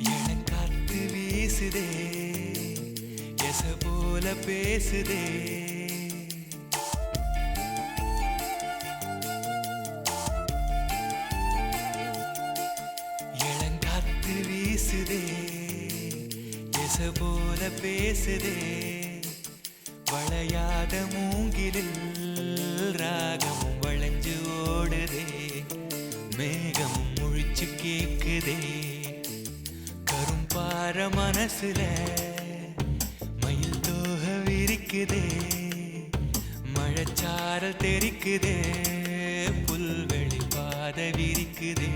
இளங்காத்து வீசுதே எச போல பேசுதே இளங்காத்து வீசுதே எச போல பேசுதே வளையாத மூங்கிலில் ராகமும் வளைஞ்சு ஓடுதே மேகமும் முழிச்சு கேக்குதே கரும்பார மனசுல மயில் தோக விரிக்குதே மழைச்சாரல் தெரிக்குதே புல்வெளி பாத விரிக்குதே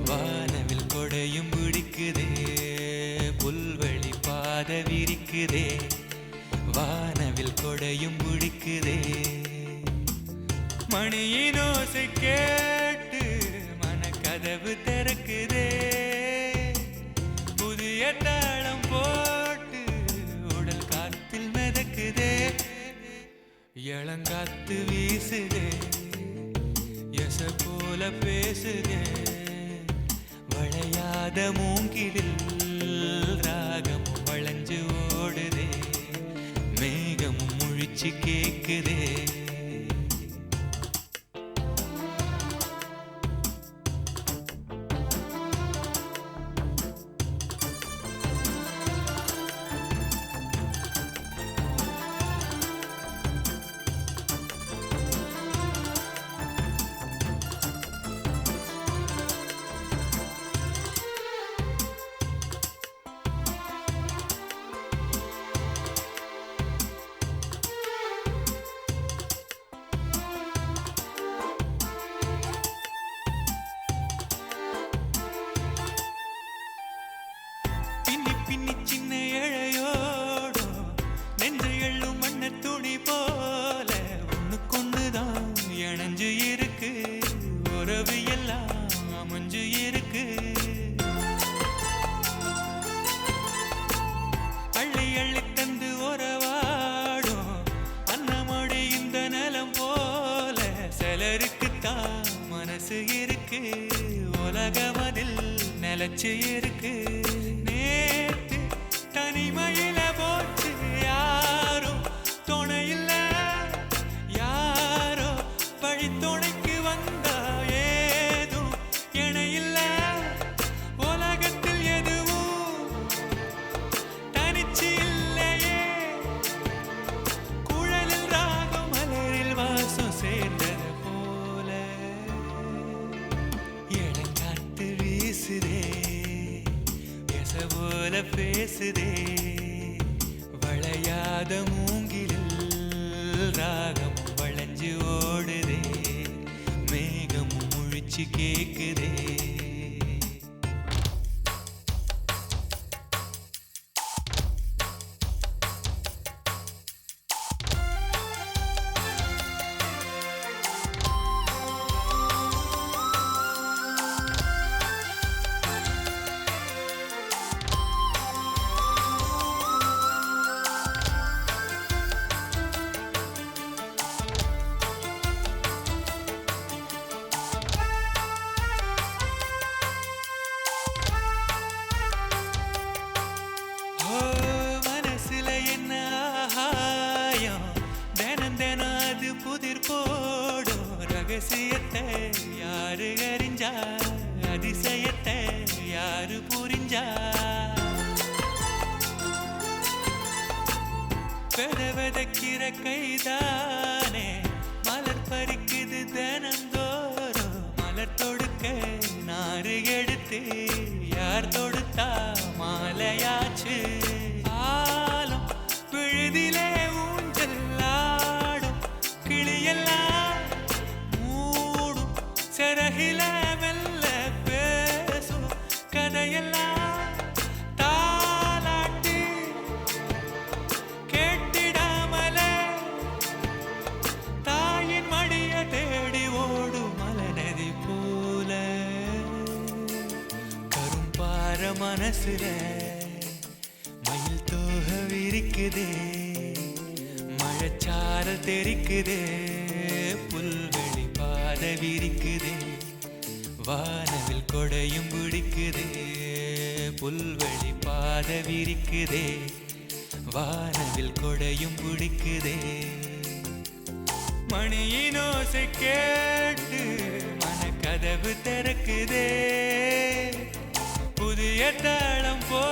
வானவில் கொடையும் பிடிக்குதே புல்வெளி பாத விரிக்குதே வானவில் கொடையும் பிடிக்குதே மணியின் ஓசை கேட்டு மனக்கதவு திறக்குதே புதிய தாளம் போட்டு உடல் காத்தில் மிதக்குதே இளங்காத்து வீசுதே எச போல பேசுதே வளையாத மூங்கிலில் ராகமும் வளைஞ்சு ஓடுதே மேகமும் முழிச்சு கேக்குதே பின்னி சின்ன இழையோடோ நெஞ்ச எள்ளும் மண்ண துணி போல ஒண்ணுக்கொண்ணுதான் இணைஞ்சு இருக்கு உறவு எல்லாம் அமைஞ்சு இருக்கு அள்ளி அள்ளி தந்து உறவாடும் அன்னமொழி இந்த நிலம் போல சிலருக்குத்தான் மனசு இருக்கு உலகமதில் நிலச்சு இருக்கு நேத்து தனிமையில போச்சு யாரும் துணையில்ல யாரோ வழி துணைக்கு வந்தா ஏதும் இணையில்ல உலகத்தில் எதுவும் தனிச்சு இல்லையே குழலில் ராகம் மலரில் வாசம் சேர்ந்தது போல இளங்காத்து வீசுதே போல பேசுதே வளையாத மூங்கிலில் ராகம் வளைஞ்சு ஓடுதே மேகமும் முழிச்சு கேக்குதே புதிர் போடும் ரகசியத்தை யாரு அறிஞ்சா அதிசயத்தை யாரு புரிஞ்சா வெதக்கிற கைதானே மலர் பறிக்குது தினந்தோறும் மலர் தொடுக்க நாறு எடுத்து யார் தொடுத்தா மாலையாச்சு ஆலம் விழுதிலே ஊஞ்சல் கிளியெல்லாம் மூடும் சிறகில மெல்ல பேசும் கதையெல்லாம் தாலாட்டி கேட்டிடாமலே தாயின் மடிய தேடி ஓடும் மலநதி போல கரும்பார மனசுல மயில் தோக விரிக்குதே மழச்சாரல் தெரிக்குதே, புல்வெளி பாத விரிக்குதே, வானவில் கொடையும் பிடிக்குதே, புல்வெளி பாத விரிக்குதே, வானவில் கொடையும் பிடிக்குதே. மணியின் ஓசை கேட்டு மனக்கதவு திறக்குதே, புதிய தாளம் போ